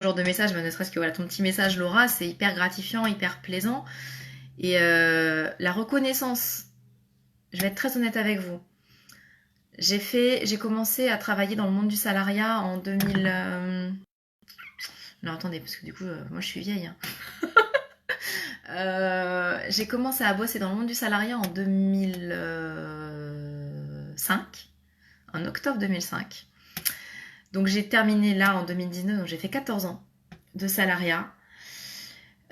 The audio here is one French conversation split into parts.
genre de message, ne serait-ce que voilà, ton petit message Laura, c'est hyper gratifiant, hyper plaisant. Et la reconnaissance, je vais être très honnête avec vous. J'ai commencé à travailler dans le monde du salariat en 2000. Non, attendez, parce que du coup, moi je suis vieille. Hein. J'ai commencé à bosser dans le monde du salariat en 2005, en octobre 2005. Donc j'ai terminé là en 2019, donc j'ai fait 14 ans de salariat.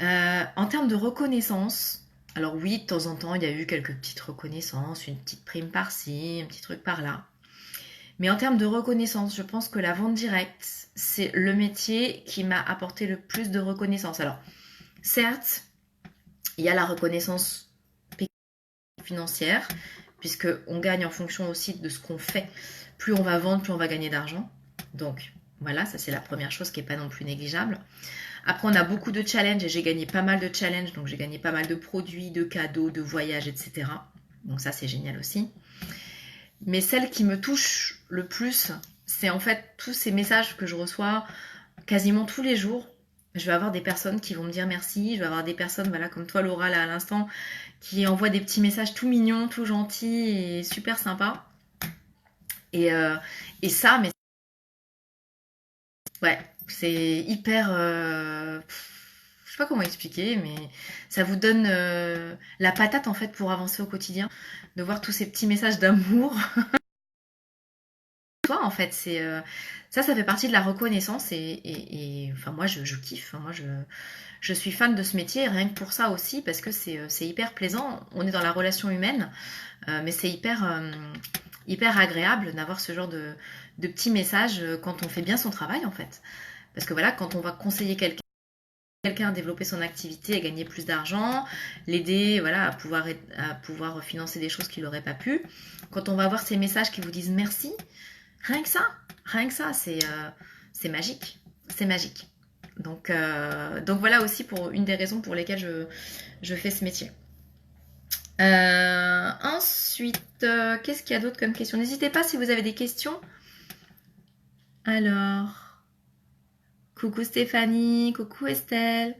En termes de reconnaissance, alors oui, de temps en temps, il y a eu quelques petites reconnaissances, une petite prime par-ci, un petit truc par-là. Mais en termes de reconnaissance, je pense que la vente directe, c'est le métier qui m'a apporté le plus de reconnaissance. Alors, certes, il y a la reconnaissance financière, puisqu'on gagne en fonction aussi de ce qu'on fait. Plus on va vendre, plus on va gagner d'argent. Donc, voilà, ça c'est la première chose qui n'est pas non plus négligeable. Après, on a beaucoup de challenges et j'ai gagné pas mal de challenges. Donc, j'ai gagné pas mal de produits, de cadeaux, de voyages, etc. Donc, ça, c'est génial aussi. Mais celle qui me touche le plus, c'est en fait tous ces messages que je reçois quasiment tous les jours. Je vais avoir des personnes qui vont me dire merci. Je vais avoir des personnes, voilà, comme toi, Laura, là, à l'instant, qui envoient des petits messages tout mignons, tout gentils et super sympas. Et ça, mais ouais, c'est hyper. Je sais pas comment expliquer, mais ça vous donne la patate en fait pour avancer au quotidien, de voir tous ces petits messages d'amour. Toi, en fait, c'est ça fait partie de la reconnaissance et enfin moi je kiffe. Moi je suis fan de ce métier rien que pour ça aussi parce que c'est hyper plaisant. On est dans la relation humaine, mais c'est hyper agréable d'avoir ce genre de petits messages quand on fait bien son travail en fait. Parce que voilà, quand on va conseiller quelqu'un à développer son activité, à gagner plus d'argent, l'aider voilà, à pouvoir financer des choses qu'il n'aurait pas pu, quand on va avoir ces messages qui vous disent merci, rien que ça, c'est magique. C'est magique. Donc voilà aussi pour une des raisons pour lesquelles je fais ce métier. Ensuite, qu'est-ce qu'il y a d'autre comme question? N'hésitez pas si vous avez des questions. Alors, coucou Stéphanie, coucou Estelle.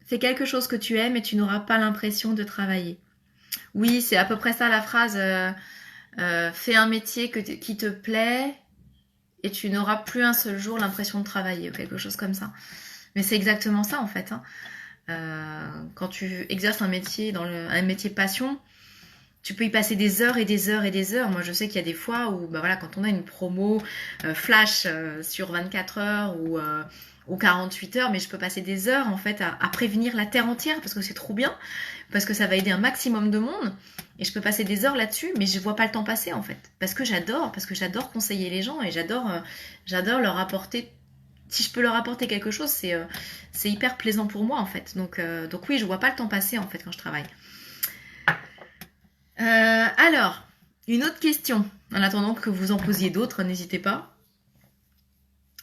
Fais quelque chose que tu aimes et tu n'auras pas l'impression de travailler. Oui, c'est à peu près ça la phrase. Fais un métier qui te plaît et tu n'auras plus un seul jour l'impression de travailler ou quelque chose comme ça. Mais c'est exactement ça en fait. Hein. Quand tu exerces un métier un métier passion, tu peux y passer des heures et des heures et des heures. Moi, je sais qu'il y a des fois où, bah voilà, quand on a une promo flash sur 24 heures ou 48 heures, mais je peux passer des heures en fait à prévenir la terre entière parce que c'est trop bien, parce que ça va aider un maximum de monde. Et je peux passer des heures là-dessus, mais je vois pas le temps passer en fait, parce que j'adore conseiller les gens et j'adore leur apporter. Si je peux leur apporter quelque chose, c'est hyper plaisant pour moi en fait. Donc oui, je vois pas le temps passer en fait quand je travaille. Alors, une autre question. En attendant que vous en posiez d'autres, n'hésitez pas.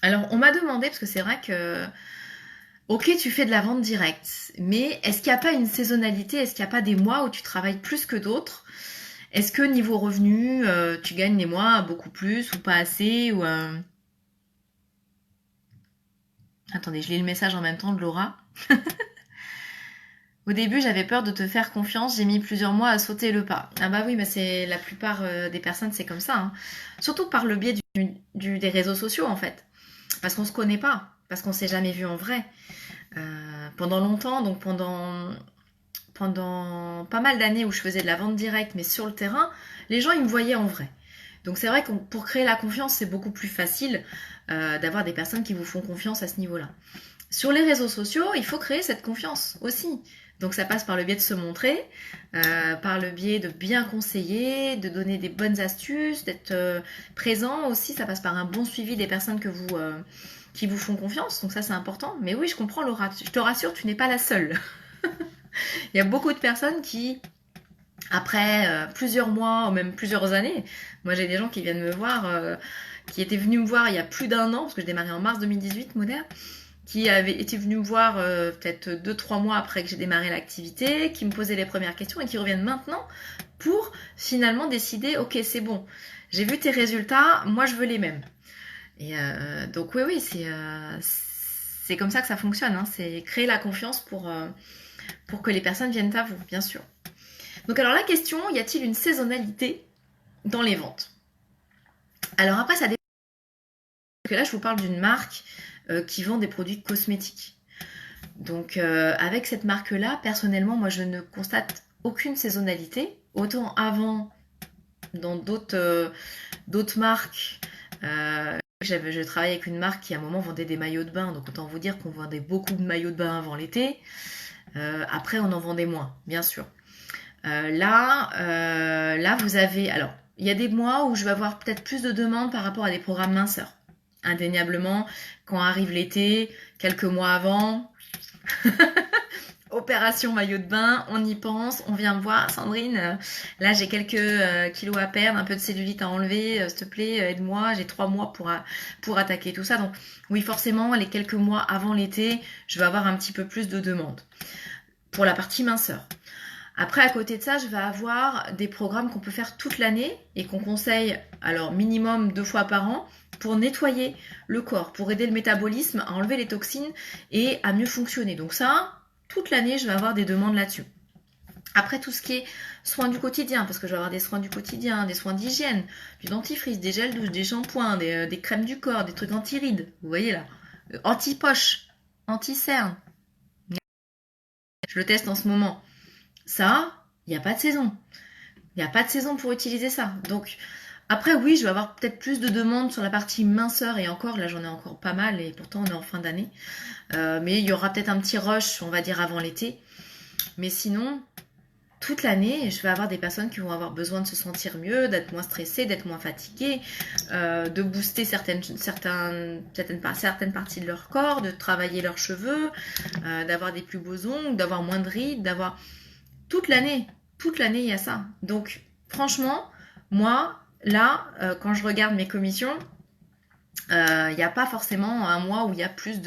Alors, on m'a demandé, parce que c'est vrai que, ok, tu fais de la vente directe, mais est-ce qu'il n'y a pas une saisonnalité? Est-ce qu'il n'y a pas des mois où tu travailles plus que d'autres? Est-ce que niveau revenu, tu gagnes des mois beaucoup plus ou pas assez ou Attendez, je lis le message en même temps de Laura. Au début, j'avais peur de te faire confiance, j'ai mis plusieurs mois à sauter le pas. Ah bah oui, mais c'est la plupart des personnes, c'est comme ça. Hein. Surtout par le biais des réseaux sociaux, en fait. Parce qu'on se connaît pas, parce qu'on s'est jamais vu en vrai. Pendant longtemps, donc pendant pas mal d'années où je faisais de la vente directe, mais sur le terrain, les gens, ils me voyaient en vrai. Donc c'est vrai que pour créer la confiance, c'est beaucoup plus facile d'avoir des personnes qui vous font confiance à ce niveau-là. Sur les réseaux sociaux, il faut créer cette confiance aussi. Donc ça passe par le biais de se montrer, par le biais de bien conseiller, de donner des bonnes astuces, d'être présent aussi. Ça passe par un bon suivi des personnes qui vous font confiance. Donc ça c'est important. Mais oui, je comprends Laura. Je te rassure, tu n'es pas la seule. Il y a beaucoup de personnes qui, après plusieurs mois ou même plusieurs années, moi j'ai des gens qui viennent me voir, qui étaient venus me voir il y a plus d'un an, parce que j'ai démarré en mars 2018, Moderne, qui avaient été venus me voir peut-être 2-3 mois après que j'ai démarré l'activité, qui me posaient les premières questions et qui reviennent maintenant pour finalement décider, ok c'est bon, j'ai vu tes résultats, moi je veux les mêmes. Et donc oui, c'est comme ça que ça fonctionne, hein. C'est créer la confiance pour que les personnes viennent à vous, bien sûr. Donc alors la question, y a-t-il une saisonnalité dans les ventes? Alors après, ça dépend. Parce que là, je vous parle d'une marque qui vend des produits cosmétiques. Donc avec cette marque-là, personnellement, moi, je ne constate aucune saisonnalité. Autant avant, dans d'autres marques, je travaillais avec une marque qui à un moment vendait des maillots de bain. Donc autant vous dire qu'on vendait beaucoup de maillots de bain avant l'été. Après, on en vendait moins, bien sûr. Là, vous avez... Alors, il y a des mois où je vais avoir peut-être plus de demandes par rapport à des programmes minceurs. Indéniablement, quand arrive l'été, quelques mois avant, opération maillot de bain, on y pense, on vient me voir, Sandrine, là j'ai quelques kilos à perdre, un peu de cellulite à enlever, s'il te plaît, aide-moi, j'ai 3 mois pour attaquer tout ça. Donc oui, forcément, les quelques mois avant l'été, je vais avoir un petit peu plus de demandes pour la partie minceur. Après, à côté de ça, je vais avoir des programmes qu'on peut faire toute l'année et qu'on conseille, alors minimum 2 fois par an, pour nettoyer le corps, pour aider le métabolisme à enlever les toxines et à mieux fonctionner. Donc ça, toute l'année, je vais avoir des demandes là-dessus. Après, tout ce qui est soins du quotidien, parce que je vais avoir des soins du quotidien, des soins d'hygiène, du dentifrice, des gels douche, des shampoings, des crèmes du corps, des trucs anti-rides, vous voyez là, anti-poche, anti-cerne. Je le teste en ce moment. Ça, il n'y a pas de saison. Il n'y a pas de saison pour utiliser ça. Donc, après, oui, je vais avoir peut-être plus de demandes sur la partie minceur et encore, là j'en ai encore pas mal et pourtant on est en fin d'année. Mais il y aura peut-être un petit rush, on va dire, avant l'été. Mais sinon, toute l'année, je vais avoir des personnes qui vont avoir besoin de se sentir mieux, d'être moins stressées, d'être moins fatiguées, de booster certaines parties de leur corps, de travailler leurs cheveux, d'avoir des plus beaux ongles, d'avoir moins de rides, d'avoir... Toute l'année, il y a ça. Donc, franchement, moi, là, quand je regarde mes commissions, il n'y a pas forcément un mois où il y a plus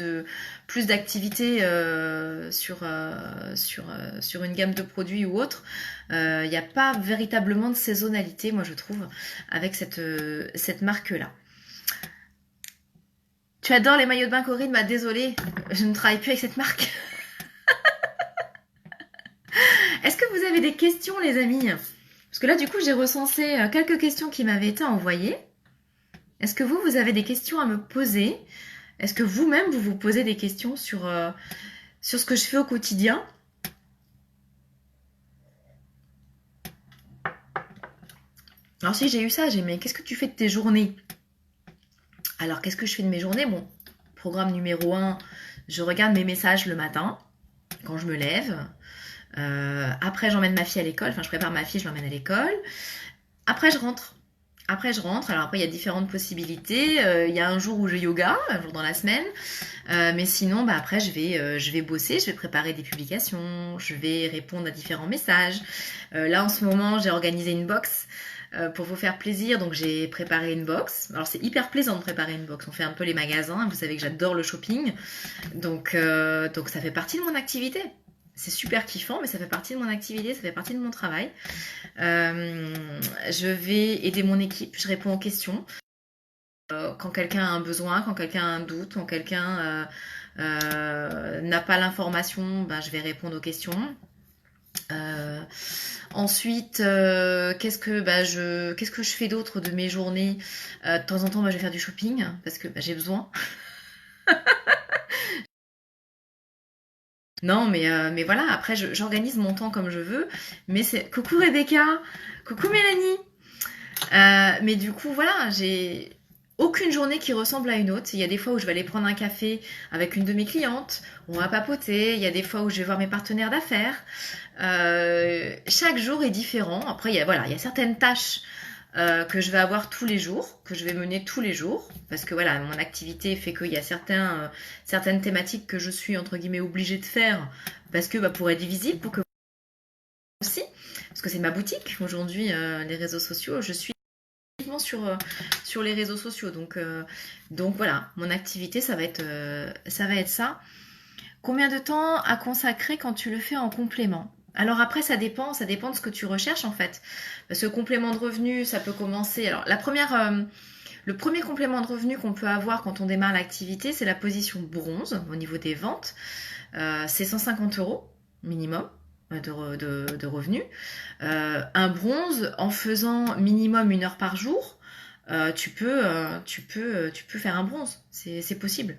d'activités sur une gamme de produits ou autre. Il n'y a pas véritablement de saisonnalité, moi je trouve, avec cette marque-là. Tu adores les maillots de bain, Corinne? Bah désolée, je ne travaille plus avec cette marque. Est-ce que vous avez des questions, les amis? Parce que là, du coup, j'ai recensé quelques questions qui m'avaient été envoyées. Est-ce que vous avez des questions à me poser? Est-ce que vous-même, vous vous posez des questions sur ce que je fais au quotidien? Alors si j'ai eu ça, mais qu'est-ce que tu fais de tes journées? Alors, qu'est-ce que je fais de mes journées? Bon, programme numéro 1, je regarde mes messages le matin, quand je me lève. Après, j'emmène ma fille à l'école. Enfin, je prépare ma fille, je l'emmène à l'école. Après, je rentre. Alors après, il y a différentes possibilités. Il y a un jour où je yoga, un jour dans la semaine. Mais sinon, bah, après, je vais bosser, je vais préparer des publications, je vais répondre à différents messages. Là, en ce moment, j'ai organisé une box pour vous faire plaisir. Donc, j'ai préparé une box. Alors, c'est hyper plaisant de préparer une box. On fait un peu les magasins. Vous savez que j'adore le shopping. Donc ça fait partie de mon activité. C'est super kiffant, mais ça fait partie de mon activité, ça fait partie de mon travail. Je vais aider mon équipe, je réponds aux questions. Quand quelqu'un a un besoin, quand quelqu'un a un doute, quand quelqu'un n'a pas l'information, ben, je vais répondre aux questions. Ensuite, qu'est-ce que je fais d'autre de mes journées? De temps en temps, je vais faire du shopping parce que j'ai besoin. Non, mais voilà, après, j'organise mon temps comme je veux. Mais c'est... Coucou Rebecca, coucou Mélanie. Mais du coup, voilà, j'ai aucune journée qui ressemble à une autre. Il y a des fois où je vais aller prendre un café avec une de mes clientes, on va papoter. Il y a des fois où je vais voir mes partenaires d'affaires. Chaque jour est différent. Après, il y a certaines tâches que je vais avoir tous les jours, que je vais mener tous les jours, parce que voilà, mon activité fait qu'il y a certaines thématiques que je suis entre guillemets obligée de faire, parce que pour être visible, pour que aussi, parce que c'est ma boutique aujourd'hui, les réseaux sociaux, je suis sur les réseaux sociaux, donc voilà, mon activité ça va être ça. Combien de temps à consacrer quand tu le fais en complément? Alors après, ça dépend de ce que tu recherches en fait. Parce que complément de revenu, ça peut commencer. Alors Le premier complément de revenu qu'on peut avoir quand on démarre l'activité, c'est la position bronze au niveau des ventes. C'est 150 € minimum de revenus. Un bronze, en faisant minimum 1 heure par jour, tu peux faire un bronze. C'est possible.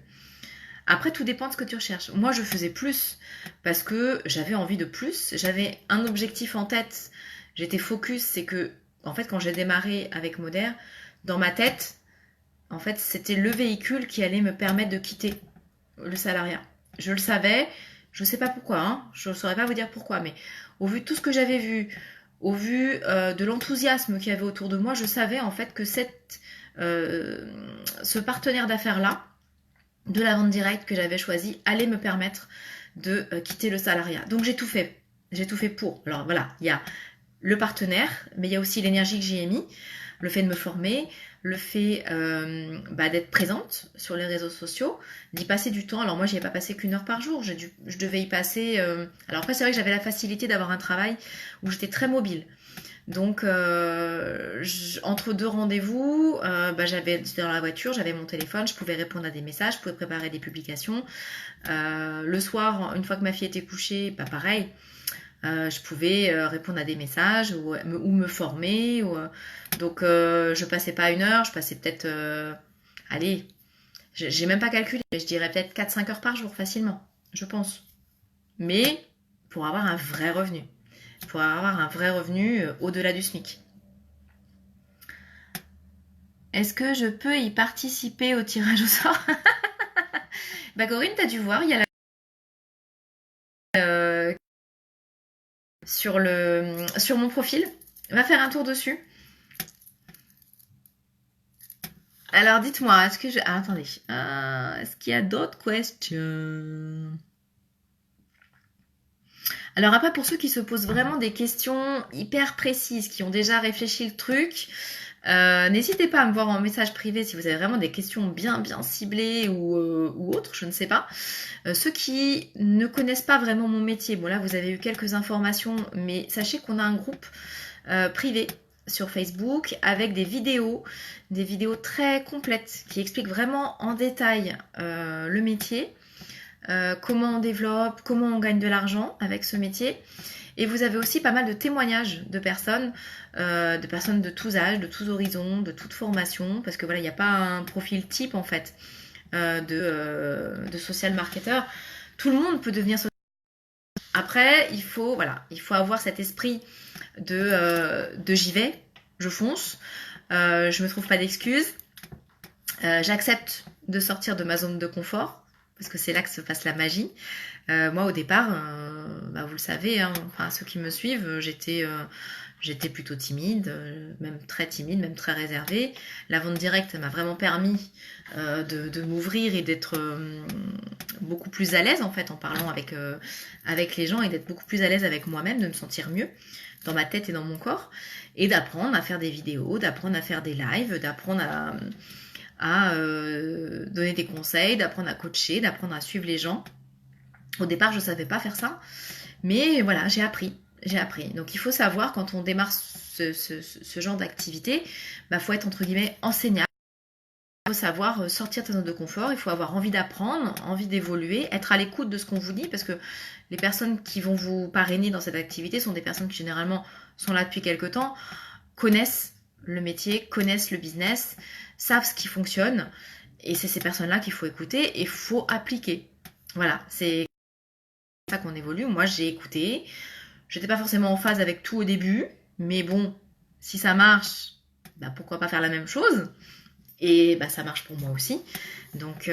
Après, tout dépend de ce que tu recherches. Moi, je faisais plus parce que j'avais envie de plus. J'avais un objectif en tête. J'étais focus. C'est que, en fait, quand j'ai démarré avec Moder, dans ma tête, en fait, c'était le véhicule qui allait me permettre de quitter le salariat. Je le savais. Je ne sais pas pourquoi. Hein. Je ne saurais pas vous dire pourquoi. Mais au vu de tout ce que j'avais vu, au vu de l'enthousiasme qu'il y avait autour de moi, je savais en fait que ce partenaire d'affaires-là, de la vente directe que j'avais choisi, allait me permettre de quitter le salariat. Donc j'ai tout fait. J'ai tout fait pour. Alors voilà, il y a le partenaire, mais il y a aussi l'énergie que j'y ai mis, le fait de me former, le fait d'être présente sur les réseaux sociaux, d'y passer du temps. Alors moi, j'y ai pas passé qu'1 heure par jour. Je devais y passer. Alors après, c'est vrai que j'avais la facilité d'avoir un travail où j'étais très mobile. Donc, entre deux rendez-vous, j'étais dans la voiture, j'avais mon téléphone, je pouvais répondre à des messages, je pouvais préparer des publications. Le soir, une fois que ma fille était couchée, pareil, je pouvais répondre à des messages ou me former. Donc, je passais pas 1 heure, je passais peut-être, allez, j'ai même pas calculé, mais je dirais peut-être 4-5 heures par jour facilement, je pense. Mais pour avoir un vrai revenu. Pour avoir un vrai revenu au-delà du SMIC. Est-ce que je peux y participer au tirage au sort? Bah Corinne, t'as dû voir, il y a sur mon profil. Va faire un tour dessus. Alors dites-moi, est-ce que je... Ah, attendez. Est-ce qu'il y a d'autres questions? Alors après, pour ceux qui se posent vraiment des questions hyper précises, qui ont déjà réfléchi le truc, n'hésitez pas à me voir en message privé si vous avez vraiment des questions bien ciblées ou autres, je ne sais pas. Ceux qui ne connaissent pas vraiment mon métier, bon là vous avez eu quelques informations, mais sachez qu'on a un groupe privé sur Facebook avec des vidéos très complètes qui expliquent vraiment en détail le métier, comment on développe, comment on gagne de l'argent avec ce métier. Et vous avez aussi pas mal de témoignages de personnes de tous âges, de tous horizons, de toutes formations, parce que voilà, il n'y a pas un profil type en fait de social marketer. Tout le monde peut devenir social marketer. Après, il faut avoir cet esprit de j'y vais, je fonce, je me trouve pas d'excuses, j'accepte de sortir de ma zone de confort, parce que c'est là que se passe la magie. Moi, au départ, vous le savez, hein, enfin, ceux qui me suivent, j'étais plutôt timide, même très timide, même très réservée. La vente directe m'a vraiment permis de m'ouvrir et d'être beaucoup plus à l'aise en fait en parlant avec les gens et d'être beaucoup plus à l'aise avec moi-même, de me sentir mieux dans ma tête et dans mon corps, et d'apprendre à faire des vidéos, d'apprendre à faire des lives, d'apprendre à donner des conseils, d'apprendre à coacher, d'apprendre à suivre les gens. Au départ, je ne savais pas faire ça, mais voilà, j'ai appris. Donc il faut savoir, quand on démarre ce genre d'activité, faut être entre guillemets enseignant. Il faut savoir sortir de ta zone de confort, il faut avoir envie d'apprendre, envie d'évoluer, être à l'écoute de ce qu'on vous dit, parce que les personnes qui vont vous parrainer dans cette activité sont des personnes qui généralement sont là depuis quelque temps, connaissent le métier, connaissent le business, savent ce qui fonctionne, et c'est ces personnes-là qu'il faut écouter et il faut appliquer. Voilà, c'est ça qu'on évolue. Moi, j'ai écouté, j'étais pas forcément en phase avec tout au début, mais bon, si ça marche, pourquoi pas faire la même chose? Et ça marche pour moi aussi. Donc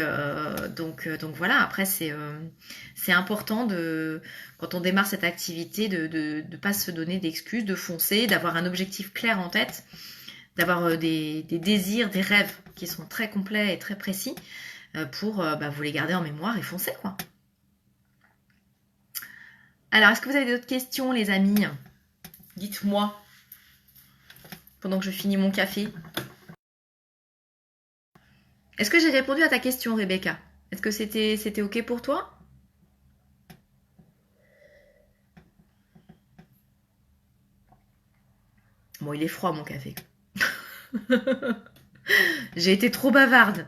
voilà, après c'est important quand on démarre cette activité de pas se donner d'excuses, de foncer, d'avoir un objectif clair en tête, d'avoir des désirs, des rêves qui sont très complets et très précis pour vous les garder en mémoire et foncer quoi. Alors, est-ce que vous avez d'autres questions, les amis? Dites-moi pendant que je finis mon café. Est-ce que j'ai répondu à ta question, Rebecca? Est-ce que c'était OK pour toi? Bon, il est froid, mon café. J'ai été trop bavarde.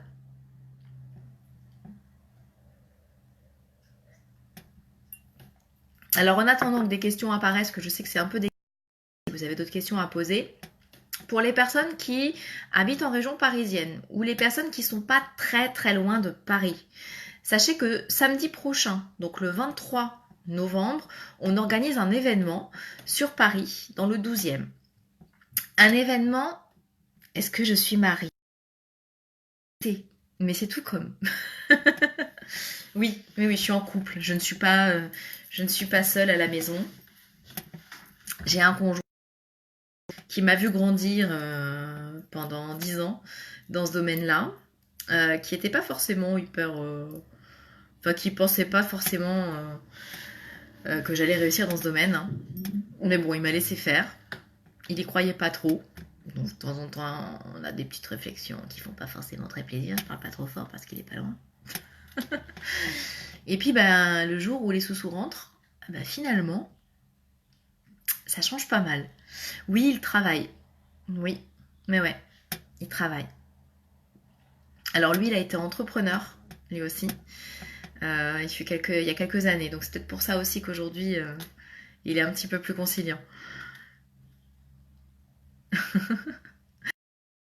Alors en attendant que des questions apparaissent, que je sais que c'est un peu des... Si vous avez d'autres questions à poser, pour les personnes qui habitent en région parisienne ou les personnes qui ne sont pas très très loin de Paris, sachez que samedi prochain, donc le 23 novembre, on organise un événement sur Paris, dans le 12e. Un événement, est-ce que je suis mariée? Mais c'est tout comme. Oui, oui, je suis en couple. Je ne suis pas seule à la maison. J'ai un conjoint qui m'a vu grandir pendant 10 ans dans ce domaine-là, qui n'était pas forcément hyper... Enfin, qui pensait pas forcément que j'allais réussir dans ce domaine. Hein. Mais bon, il m'a laissé faire. Il y croyait pas trop. Donc, de temps en temps, on a des petites réflexions qui font pas forcément très plaisir. Je parle pas trop fort parce qu'il est pas loin. Et puis, ben, le jour où les sous-sous rentrent, ben, finalement, ça change pas mal. Oui, il travaille. Oui, mais ouais, il travaille. Alors lui, il a été entrepreneur, lui aussi. Il y a quelques années. Donc c'est peut-être pour ça aussi qu'aujourd'hui, il est un petit peu plus conciliant.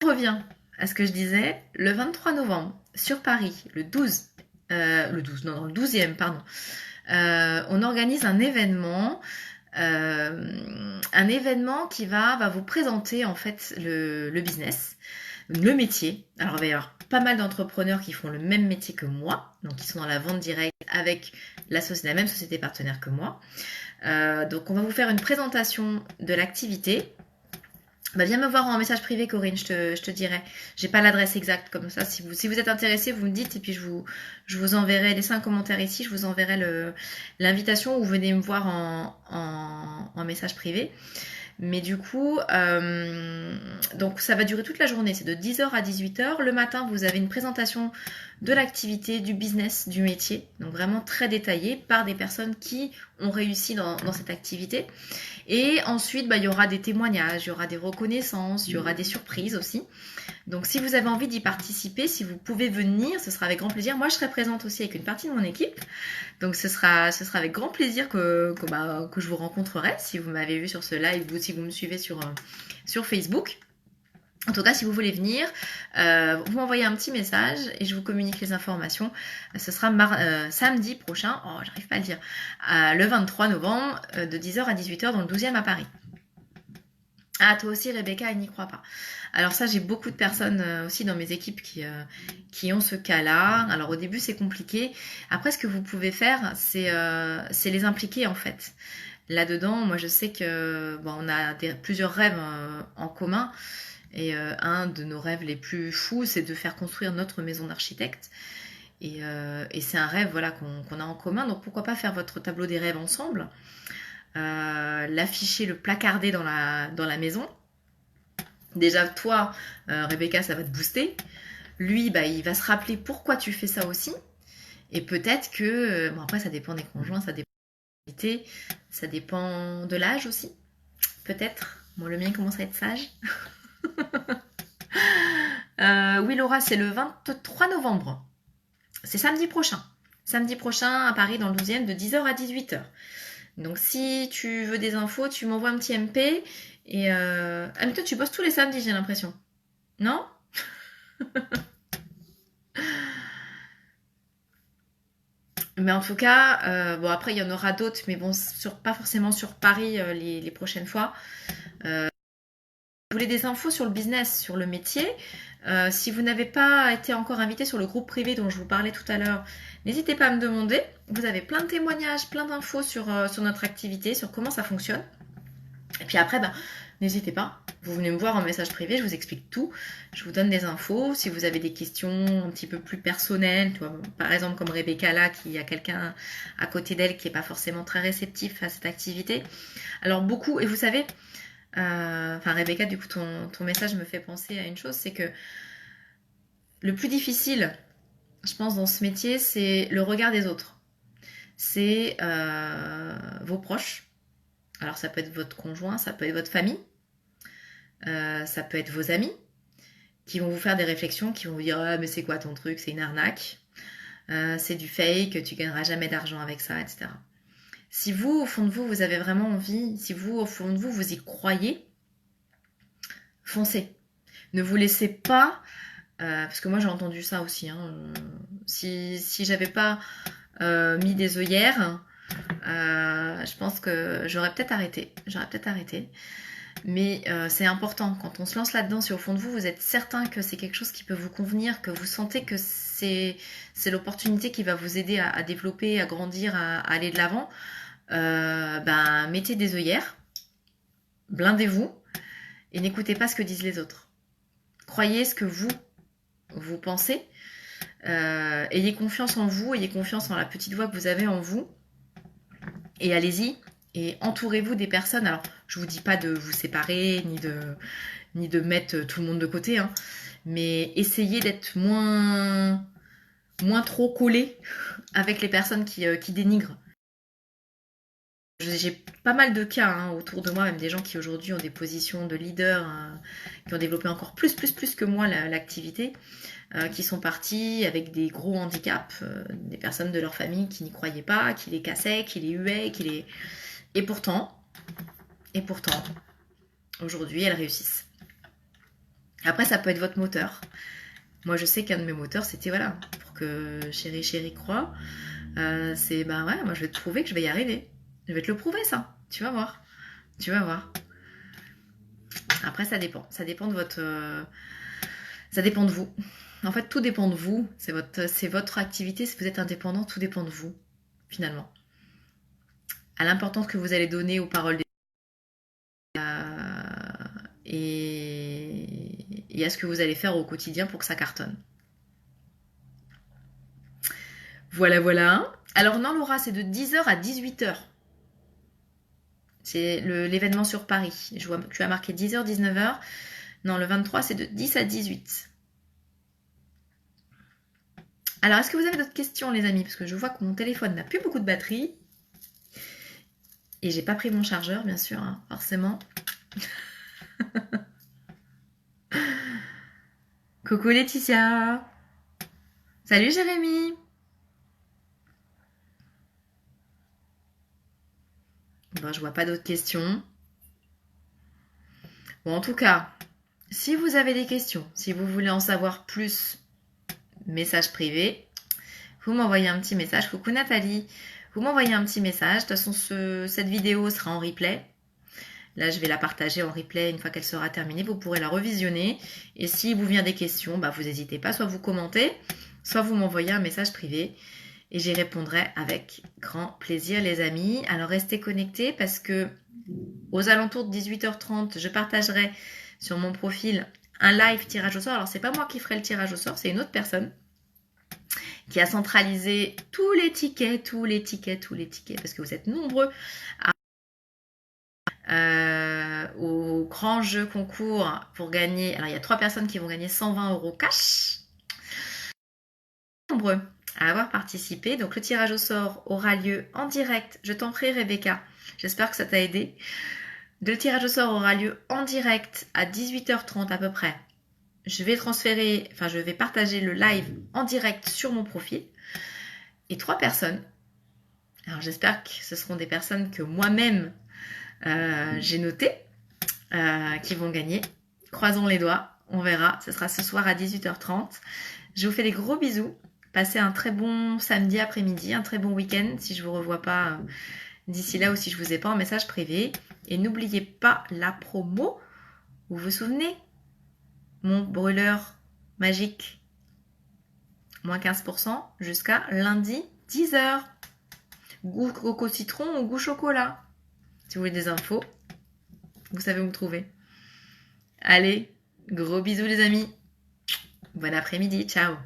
On revient à ce que je disais. Le 23 novembre, sur Paris, le 12e, pardon. On organise un événement qui va vous présenter en fait le business, le métier. Alors il va y avoir pas mal d'entrepreneurs qui font le même métier que moi, donc qui sont dans la vente directe avec la même société partenaire que moi. Donc on va vous faire une présentation de l'activité. Bah, viens me voir en message privé, Corinne, je te dirai. J'ai pas l'adresse exacte comme ça. Si vous êtes intéressé, vous me dites et puis je vous enverrai, laissez un commentaire ici, je vous enverrai l'invitation ou venez me voir en message privé. Mais du coup, donc ça va durer toute la journée, c'est de 10h à 18h. Le matin, vous avez une présentation de l'activité, du business, du métier, donc vraiment très détaillé par des personnes qui ont réussi dans cette activité. Et ensuite, il y aura des témoignages, il y aura des reconnaissances, il y aura des surprises aussi. Donc si vous avez envie d'y participer, si vous pouvez venir, ce sera avec grand plaisir. Moi, je serai présente aussi avec une partie de mon équipe. Donc ce sera avec grand plaisir que je vous rencontrerai si vous m'avez vu sur ce live ou si vous me suivez sur Facebook. En tout cas, si vous voulez venir, vous m'envoyez un petit message et je vous communique les informations. Ce sera samedi prochain, j'arrive pas à le dire, le 23 novembre, de 10h à 18h dans le 12e à Paris. Ah, toi aussi, Rebecca, elle n'y croit pas. Alors ça, j'ai beaucoup de personnes aussi dans mes équipes qui ont ce cas-là. Alors au début, c'est compliqué. Après, ce que vous pouvez faire, c'est les impliquer en fait. Là-dedans, moi, je sais que on a plusieurs rêves en commun. Et un de nos rêves les plus fous, c'est de faire construire notre maison d'architecte. Et c'est un rêve voilà, qu'on a en commun. Donc pourquoi pas faire votre tableau des rêves ensemble, l'afficher, le placarder dans la maison. Déjà, toi, Rebecca, ça va te booster. Lui, il va se rappeler pourquoi tu fais ça aussi. Et peut-être que... bon, après, ça dépend des conjoints, ça dépend de l'activité, ça dépend de l'âge aussi. Peut-être. Bon, le mien commence à être sage. Oui, Laura, c'est le 23 novembre. C'est samedi prochain. Samedi prochain à Paris dans le 12e de 10h à 18h. Donc si tu veux des infos, tu m'envoies un petit MP. Et ah mais toi tu bosses tous les samedis, j'ai l'impression. Non? Mais en tout cas, bon après il y en aura d'autres, mais bon, pas forcément sur Paris les prochaines fois. Vous voulez des infos sur le business, sur le métier, si vous n'avez pas été encore invité sur le groupe privé dont je vous parlais tout à l'heure, n'hésitez pas à me demander. Vous avez plein de témoignages, plein d'infos sur notre activité, sur comment ça fonctionne. Et puis après, n'hésitez pas. Vous venez me voir en message privé, je vous explique tout. Je vous donne des infos. Si vous avez des questions un petit peu plus personnelles, par exemple comme Rebecca là, qui a quelqu'un à côté d'elle qui n'est pas forcément très réceptif à cette activité. Alors beaucoup, et vous savez... Rebecca, du coup, ton message me fait penser à une chose, c'est que le plus difficile, je pense, dans ce métier, c'est le regard des autres. C'est vos proches. Alors, ça peut être votre conjoint, ça peut être votre famille, ça peut être vos amis. qui vont vous faire des réflexions, qui vont vous dire ah, mais c'est quoi ton truc, c'est une arnaque, c'est du fake, tu gagneras jamais d'argent avec ça, etc. Si vous, au fond de vous, vous avez vraiment envie, si vous, au fond de vous, vous y croyez, foncez. Ne vous laissez pas, parce que moi j'ai entendu ça aussi, hein, si j'avais pas mis des œillères, je pense que j'aurais peut-être arrêté. Mais c'est important, quand on se lance là-dedans, si au fond de vous, vous êtes certain que c'est quelque chose qui peut vous convenir, que vous sentez que c'est l'opportunité qui va vous aider à développer, à grandir, à aller de l'avant, mettez des œillères, blindez-vous et n'écoutez pas ce que disent les autres. Croyez ce que vous pensez, ayez confiance en vous, ayez confiance en la petite voix que vous avez en vous et allez-y. Et entourez-vous des personnes. Alors, je vous dis pas de vous séparer, ni de mettre tout le monde de côté, hein, mais essayez d'être moins trop collé avec les personnes qui dénigrent. J'ai pas mal de cas hein, autour de moi, même des gens qui aujourd'hui ont des positions de leader, qui ont développé encore plus que moi l'activité, qui sont partis avec des gros handicaps, des personnes de leur famille qui n'y croyaient pas, qui les cassaient, qui les huaient, Et pourtant, aujourd'hui, elles réussissent. Après, ça peut être votre moteur. Moi, je sais qu'un de mes moteurs, c'était voilà, pour que chérie croie, c'est moi, je vais te prouver que je vais y arriver. Je vais te le prouver, ça. Tu vas voir. Après, ça dépend. Ça dépend de votre. Ça dépend de vous. En fait, tout dépend de vous. C'est votre activité. Si vous êtes indépendant, tout dépend de vous, finalement. À l'importance que vous allez donner aux paroles des et à ce que vous allez faire au quotidien pour que ça cartonne. Voilà. Alors non, Laura, c'est de 10h à 18h. C'est l'événement sur Paris. Je vois que tu as marqué 10h, 19h. Non, le 23, c'est de 10 à 18. Alors, est-ce que vous avez d'autres questions, les amis? Parce que je vois que mon téléphone n'a plus beaucoup de batterie. Et j'ai pas pris mon chargeur, bien sûr, hein, forcément. Coucou Laetitia. Salut Jérémy. Bon, je vois pas d'autres questions. Bon, en tout cas, si vous avez des questions, si vous voulez en savoir plus, message privé, vous m'envoyez un petit message. Coucou Nathalie. Vous m'envoyez un petit message. De toute façon, cette vidéo sera en replay. Là, je vais la partager en replay une fois qu'elle sera terminée. Vous pourrez la revisionner. Et si vous vient des questions, vous n'hésitez pas. Soit vous commentez, soit vous m'envoyez un message privé. Et j'y répondrai avec grand plaisir, les amis. Alors, restez connectés parce que aux alentours de 18h30, je partagerai sur mon profil un live tirage au sort. Alors, c'est pas moi qui ferai le tirage au sort, c'est une autre personne qui a centralisé tous les tickets, parce que vous êtes nombreux au grand jeu concours pour gagner. Alors, il y a 3 personnes qui vont gagner 120 € cash. Nombreux à avoir participé. Donc, le tirage au sort aura lieu en direct. Je t'en prie, Rebecca. J'espère que ça t'a aidé. Le tirage au sort aura lieu en direct à 18h30 à peu près. Je vais partager le live en direct sur mon profil. Et 3 personnes. Alors, j'espère que ce seront des personnes que moi-même j'ai notées qui vont gagner. Croisons les doigts. On verra. Ce sera ce soir à 18h30. Je vous fais des gros bisous. Passez un très bon samedi après-midi, un très bon week-end si je ne vous revois pas d'ici là ou si je ne vous ai pas en message privé. Et n'oubliez pas la promo. Vous vous souvenez? Mon brûleur magique. Moins 15% jusqu'à lundi 10h. Goût coco citron ou goût chocolat. Si vous voulez des infos, vous savez où me trouver. Allez, gros bisous les amis. Bon après-midi, ciao.